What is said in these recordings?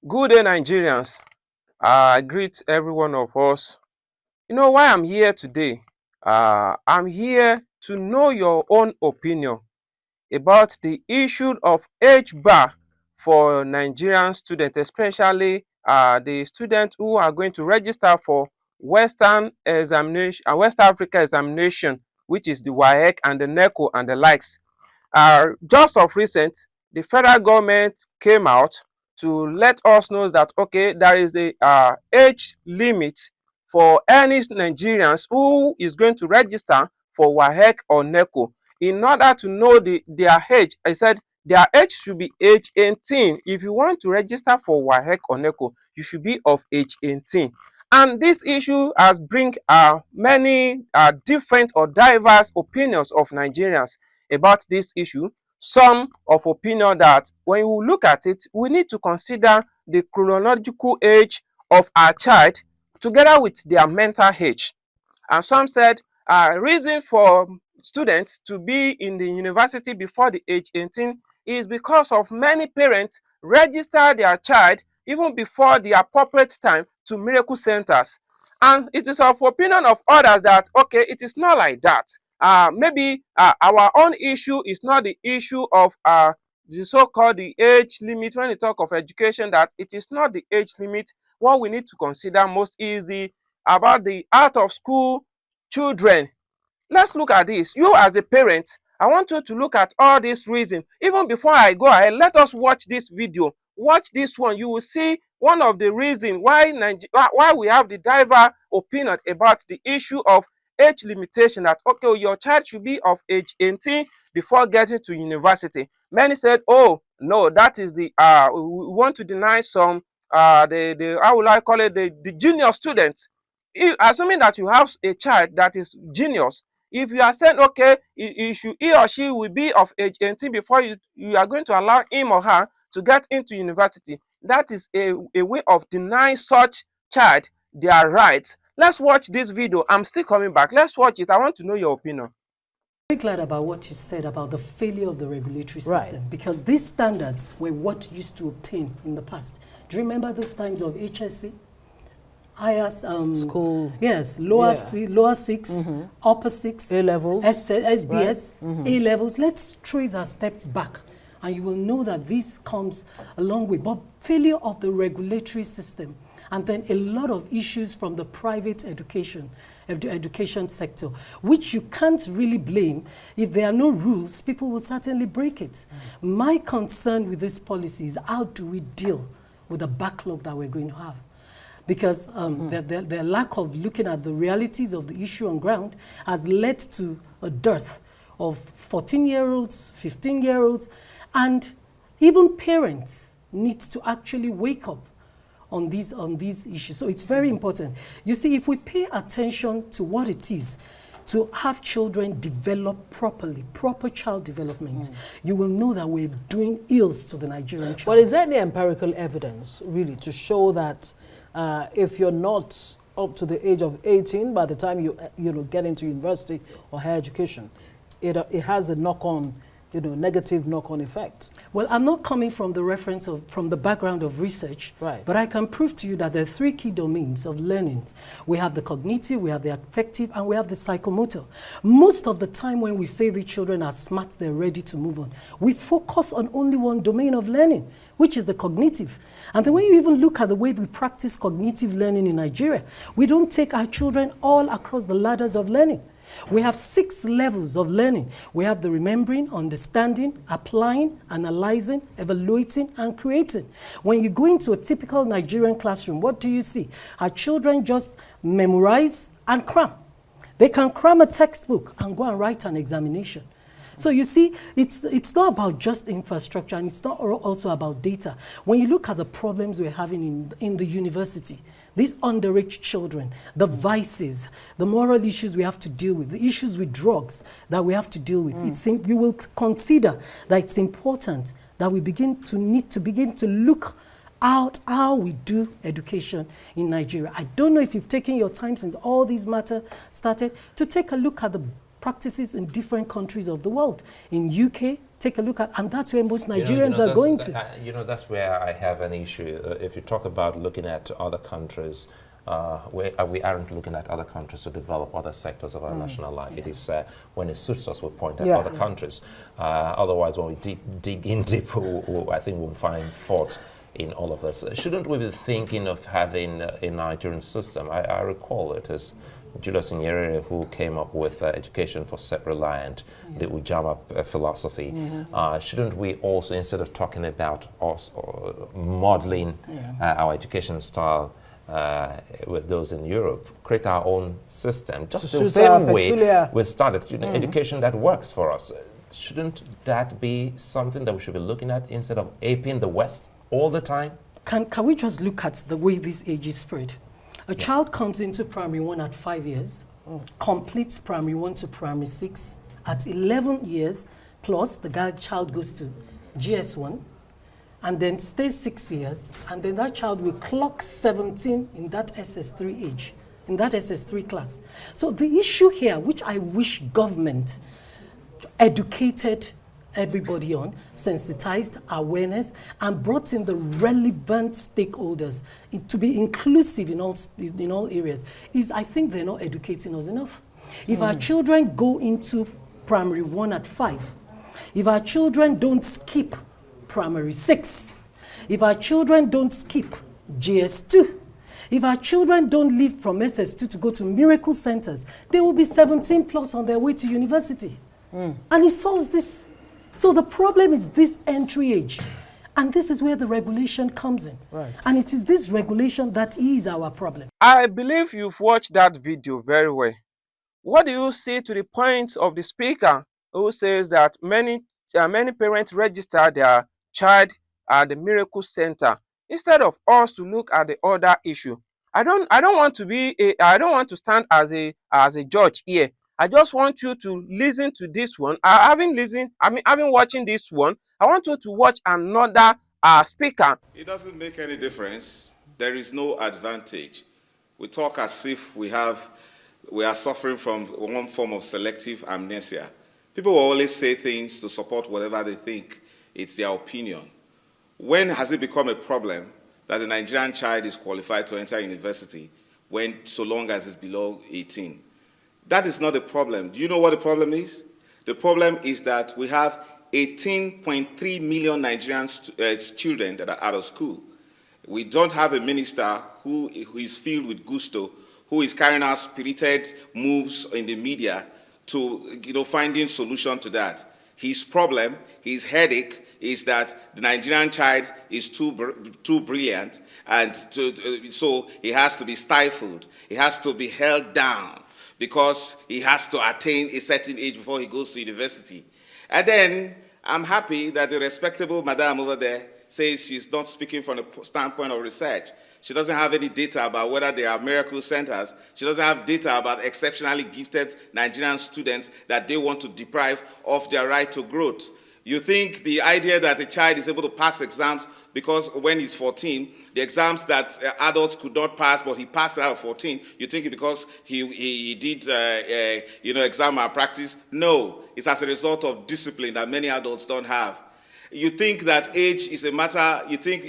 Good day, Nigerians. I greet every one of us. You know why I'm here today? I'm here to know your own opinion about the issue of age bar for Nigerian students, especially the students who are going to register for Western examination, West Africa examination, which is the WAEC and the NECO and the likes. Just of recent, the federal government came out to let us know that okay, there is a age limit for any Nigerians who is going to register for WAEC or NECO. In order to know their age, I said their age should be age 18. If you want to register for WAEC or NECO, you should be of age 18. And this issue has bring many different or diverse opinions of Nigerians about this issue. Some of opinion that when we look at it, we need to consider the chronological age of our child together with their mental age. And some said reason for students to be in the university before the age 18 is because of many parents register their child even before the appropriate time to miracle centers. And it is of opinion of others that okay, it is not like that. Maybe our own issue is not the issue of the so-called the age limit. When we talk of education, that it is not the age limit. What we need to consider most is the about the out of school children. Let's look at this. You as a parent, I want you to look at all these reasons. Even before I go ahead, let us watch this video. Watch this one. You will see one of the reasons why we have the diverse opinion about the issue of age limitation, that okay, your child should be of age 18 before getting to university. Many said, oh no, that is the we want to deny some the how will I call it, the junior students. Assuming that you have a child that is genius, if you are saying okay, he or she will be of age 18 before you are going to allow him or her to get into university, that is a way of denying such child their rights. Let's watch this video. I'm still coming back. Let's watch it. I want to know your opinion. Very glad about what you said about the failure of the regulatory system, because these standards were what used to obtain in the past. Do you remember those times of HSC? Higher school, yes, lower lower 6, upper 6, A levels, SBS, right. A levels. Let's trace our steps back, and you will know that this comes a long way. But failure of the regulatory system, and then a lot of issues from the private education sector, which you can't really blame. If there are no rules, people will certainly break it. My concern with this policy is how do we deal with the backlog that we're going to have? Because their lack of looking at the realities of the issue on ground has led to a dearth of 14-year-olds, 15-year-olds, and even parents need to actually wake up on these issues. So it's very important. You see, if we pay attention to what it is to have children develop properly, proper child development, you will know that we're doing ills to the Nigerian child. Well, is there any empirical evidence, really, to show that if you're not up to the age of 18 by the time you get into university or higher education, it has a knock-on, negative knock-on effect? Well, I'm not coming from the reference from the background of research, right, but I can prove to you that there are 3 key domains of learning. We have the cognitive, we have the affective, and we have the psychomotor. Most of the time when we say the children are smart, they're ready to move on, we focus on only one domain of learning, which is the cognitive. And then when you even look at the way we practice cognitive learning in Nigeria, we don't take our children all across the ladders of learning. We have 6 levels of learning. We have the remembering, understanding, applying, analyzing, evaluating, and creating. When you go into a typical Nigerian classroom, what do you see? Our children just memorize and cram. They can cram a textbook and go and write an examination. So you see, it's not about just infrastructure, and it's not also about data. When you look at the problems we're having in the university, these underage children, the vices, the moral issues we have to deal with, the issues with drugs that we have to deal with, you will consider that it's important that we begin to look out how we do education in Nigeria. I don't know if you've taken your time since all these matters started to take a look at the practices in different countries of the world. In UK, take a look at, and that's where most You know, Nigerians are going to. That's where I have an issue. If you talk about looking at other countries, we aren't looking at other countries to develop other sectors of our national life. It is when it suits us, we point at other countries. Otherwise, when we dig in deep, I think we'll find fault in all of this. Shouldn't we be thinking of having a Nigerian system? I recall it as Julius Nyerere who came up with education for self-reliant, the Ujamaa philosophy. Shouldn't we also, instead of talking about us modeling our education style with those in Europe, create our own system, just the same way we started, education that works for us? Shouldn't that be something that we should be looking at instead of aping the West all the time? Can we just look at the way this age is spread? A child comes into primary 1 at 5 years, completes primary 1 to primary 6 at 11 years, plus the child goes to GS1, and then stays 6 years, and then that child will clock 17 in that SS3 age, in that SS3 class. So the issue here, which I wish government educated everybody on, sensitized awareness, and brought in the relevant stakeholders to be inclusive in all areas, is I think they're not educating us enough. If our children go into primary 1 at 5, if our children don't skip primary 6, if our children don't skip GS2, if our children don't leave from SS2 to go to miracle centers, they will be 17 plus on their way to university. And it solves this. So the problem is this entry age. And this is where the regulation comes in. Right. And it is this regulation that is our problem. I believe you've watched that video very well. What do you say to the point of the speaker who says that many parents register their child at the miracle center instead of us to look at the other issue? I don't want to stand as a judge here. I just want you to listen to this one. Having watching this one, I want you to watch another speaker. It doesn't make any difference. There is no advantage. We talk as if we are suffering from one form of selective amnesia. People will always say things to support whatever they think. It's their opinion. When has it become a problem that a Nigerian child is qualified to enter university so long as it's below 18? That is not the problem. Do you know what the problem is? The problem is that we have 18.3 million Nigerian children that are out of school. We don't have a minister who is filled with gusto, who is carrying out spirited moves in the media to finding solution to that. His problem, his headache, is that the Nigerian child is too brilliant, and so he has to be stifled. He has to be held down, because he has to attain a certain age before he goes to university. And then I'm happy that the respectable madam over there says she's not speaking from the standpoint of research. She doesn't have any data about whether there are miracle centers. She doesn't have data about exceptionally gifted Nigerian students that they want to deprive of their right to growth. You think the idea that a child is able to pass exams because when he's 14, the exams that adults could not pass, but he passed out at 14, you think it's because he did exam malpractice? No, it's as a result of discipline that many adults don't have. You think that age is a matter, you think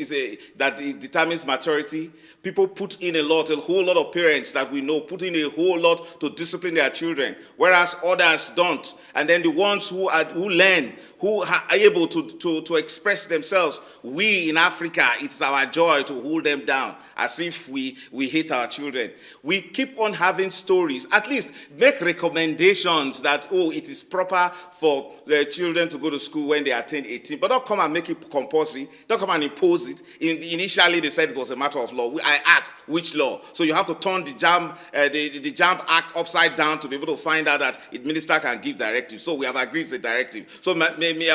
that it determines maturity? People put in a whole lot of parents that we know put in a whole lot to discipline their children, whereas others don't. And then the ones who learn, who are able to express themselves, we in Africa, it's our joy to hold them down as if we hate our children. We keep on having stories, at least make recommendations that, it is proper for the children to go to school when they attain 18, but don't come and make it compulsory. Don't come and impose it. Initially, they said it was a matter of law. I asked, which law? So you have to turn the JAMB Act upside down to be able to find out that a minister can give directives. So we have agreed it's a directive. So,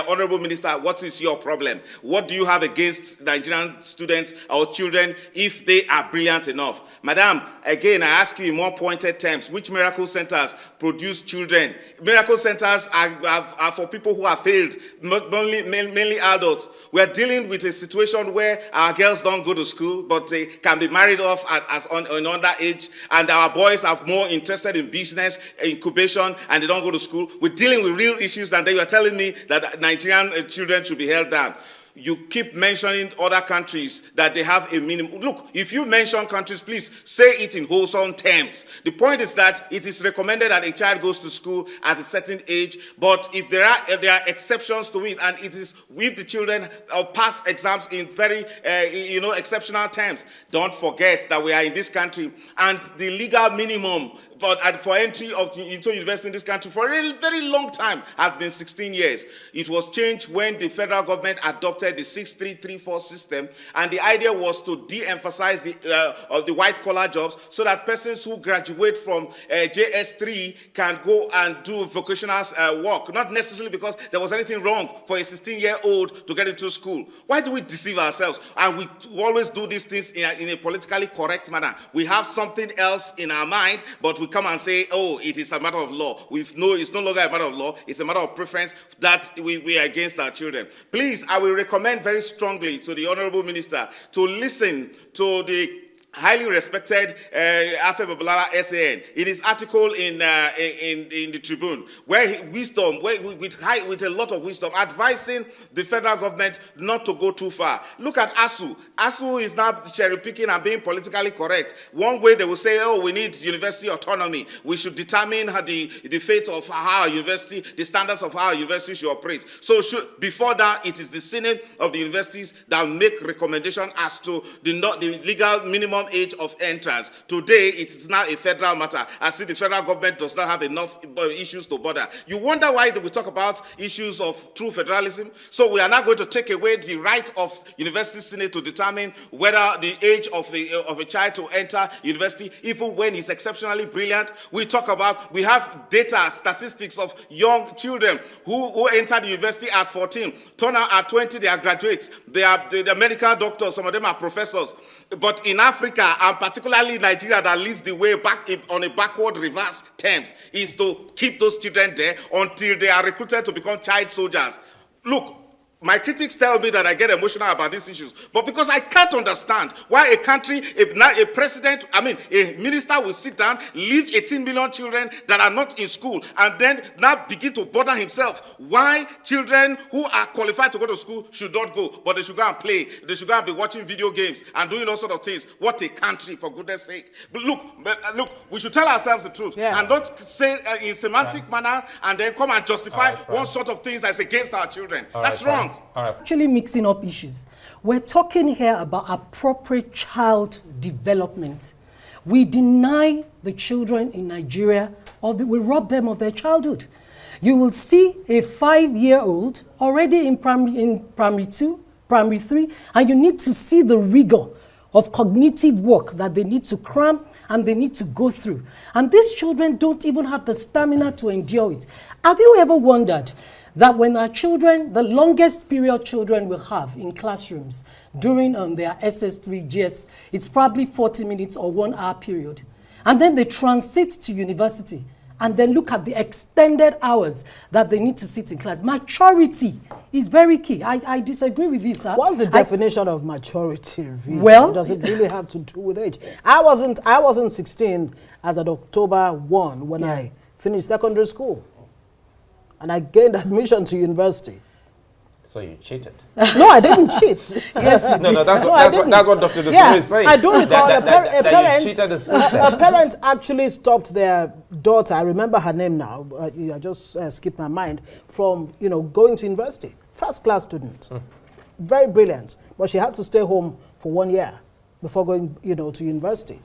Honorable Minister, what is your problem? What do you have against Nigerian students or children if they they are brilliant enough. Madam, again, I ask you in more pointed terms, which miracle centers produce children? Miracle centers are for people who have failed, mainly adults. We are dealing with a situation where our girls don't go to school, but they can be married off on underage, and our boys are more interested in business, incubation, and they don't go to school. We're dealing with real issues, and then you are telling me that Nigerian children should be held down. You keep mentioning other countries that they have a minimum. Look, if you mention countries, please say it in wholesome terms. The point is that it is recommended that a child goes to school at a certain age, but if there are exceptions to it, and it is with the children pass exams in very exceptional terms. Don't forget that we are in this country, and the legal minimum for entry into university in this country for a very long time has been 16 years. It was changed when the federal government adopted the 6334 system, and the idea was to de-emphasize the white-collar jobs so that persons who graduate from JS3 can go and do vocational work, not necessarily because there was anything wrong for a 16-year-old to get into school. Why do we deceive ourselves? And we always do these things in a politically correct manner. We have something else in our mind, but we come and say, oh, it is a matter of law. It's no longer a matter of law. It's a matter of preference that we are against our children. Please, I will recommend very strongly to the Honorable Minister to listen to the highly respected Afe Babalola SAN in his article in the Tribune, where with a lot of wisdom, advising the federal government not to go too far. Look at ASU. ASU is now cherry picking and being politically correct. One way they will say, oh, we need university autonomy. We should determine the fate of how our university, the standards of how our university should operate. So before that, it is the Senate of the universities that make recommendation as to the legal minimum age of entrance. Today, it is now a federal matter. I see the federal government does not have enough issues to bother. You wonder why we talk about issues of true federalism? So we are now going to take away the right of university senate to determine whether the age of a child to enter university, even when he's exceptionally brilliant. We have data, statistics of young children who enter the university at 14, turn out at 20, they are graduates. They are medical doctors, some of them are professors. But in Africa, and particularly Nigeria, that leads the way back on a backward reverse terms, is to keep those children there until they are recruited to become child soldiers. Look, my critics tell me that I get emotional about these issues, but because I can't understand why a country, a minister will sit down, leave 18 million children that are not in school, and then now begin to bother himself why children who are qualified to go to school should not go, but they should go and play, they should go and be watching video games and doing all sorts of things. What a country, for goodness sake. But look, we should tell ourselves the truth, and not say in semantic manner and then come and justify one sort of things that's against our children. That's wrong. Actually mixing up issues. We're talking here about appropriate child development. We deny the children in Nigeria, we rob them of their childhood. You will see a 5-year-old already in primary 2, primary 3, and you need to see the rigor of cognitive work that they need to cram and they need to go through. And these children don't even have the stamina to endure it. Have you ever wondered that when our children, the longest period children will have in classrooms during their SS3 GS, it's probably 40 minutes or 1 hour period. And then they transit to university and then look at the extended hours that they need to sit in class. Maturity is very key. I disagree with you, sir. What's the definition of maturity, really? Well, does it really have to do with age? I wasn't 16 as of October 1 when I finished secondary school. And I gained admission to university. So you cheated? No, I didn't cheat. Yes, no, that's what Dr. Dosuri is saying. I do recall a parent actually stopped their daughter. I remember her name now. I just skipped my mind from going to university. First class student, very brilliant, but she had to stay home for 1 year before going to university.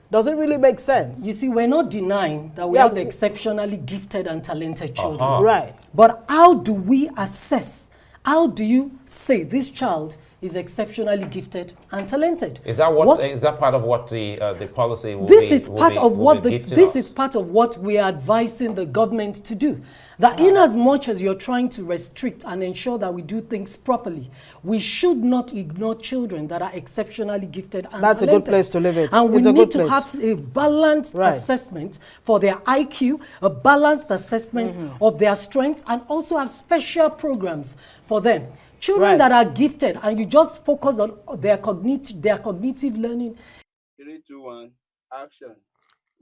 Does it really make sense? You see, we're not denying that we have exceptionally gifted and talented children. Right. But how do we assess? How do you say this child is exceptionally gifted and talented. Is that what is that part of what the policy will This be? is part of what we are advising the government to do. That in as much as you're trying to restrict and ensure that we do things properly, we should not ignore children that are exceptionally gifted and That's talented. a good place to live it. And we It's a need good to place. have a balanced assessment for their IQ, a balanced assessment of their strengths, and also have special programs for them. Children that are gifted and you just focus on their cognitive learning. 3, 2, 1, action.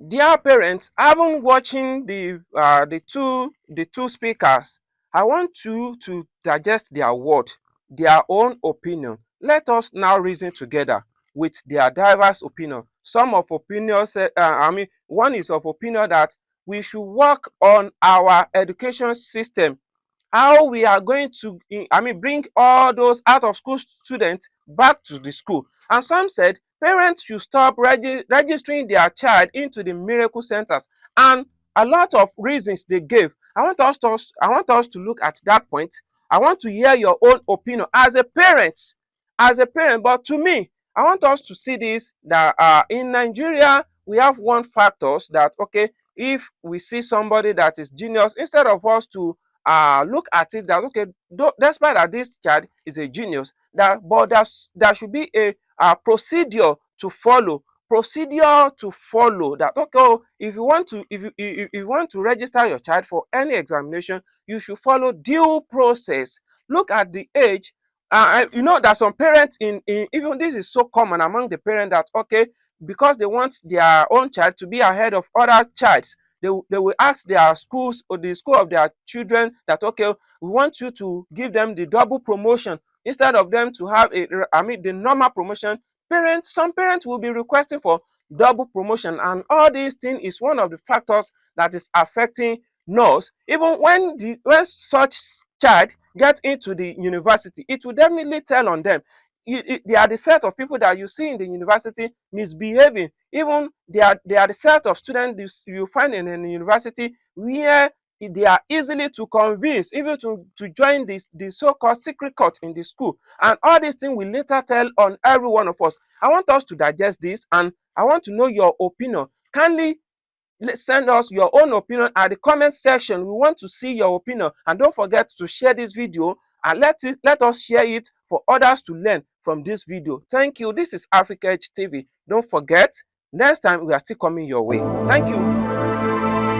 Dear parents, having watching the two speakers, I want you to digest their word, their own opinion. Let us now reason together with their diverse opinion. Some of opinions, one is of opinion that we should work on our education system, how we are going to, bring all those out of school students back to the school. And some said parents should stop registering their child into the miracle centers. And a lot of reasons they gave. I want us to look at that point. I want to hear your own opinion as a parent. But to me, I want us to see this, that in Nigeria, we have one factor that, okay, if we see somebody that is genius, instead of us to look at it that, okay, despite that this child is a genius, but there should be a procedure to follow. That, okay, oh, if you want to register your child for any examination, you should follow due process. Look at the age. You know that some parents in even this is so common among the parents that, okay, because they want their own child to be ahead of other childs, they will ask their schools or the school of their children that, okay, we want you to give them the double promotion instead of them to have the normal promotion. Some parents will be requesting for double promotion, and all these things is one of the factors that is affecting us. Even when such child get into the university, it will definitely tell on them. They are the set of people that you see in the university misbehaving. Even they are the set of students you find in a university where they are easily to convince, even to join the so-called secret court in the school. And all these things will later tell on every one of us. I want us to digest this, and I want to know your opinion. Kindly send us your own opinion at the comment section. We want to see your opinion. And don't forget to share this video, and let us share it for others to learn from this video. Thank you. This is Africa Edge TV. Don't forget, next time we are still coming your way. Thank you.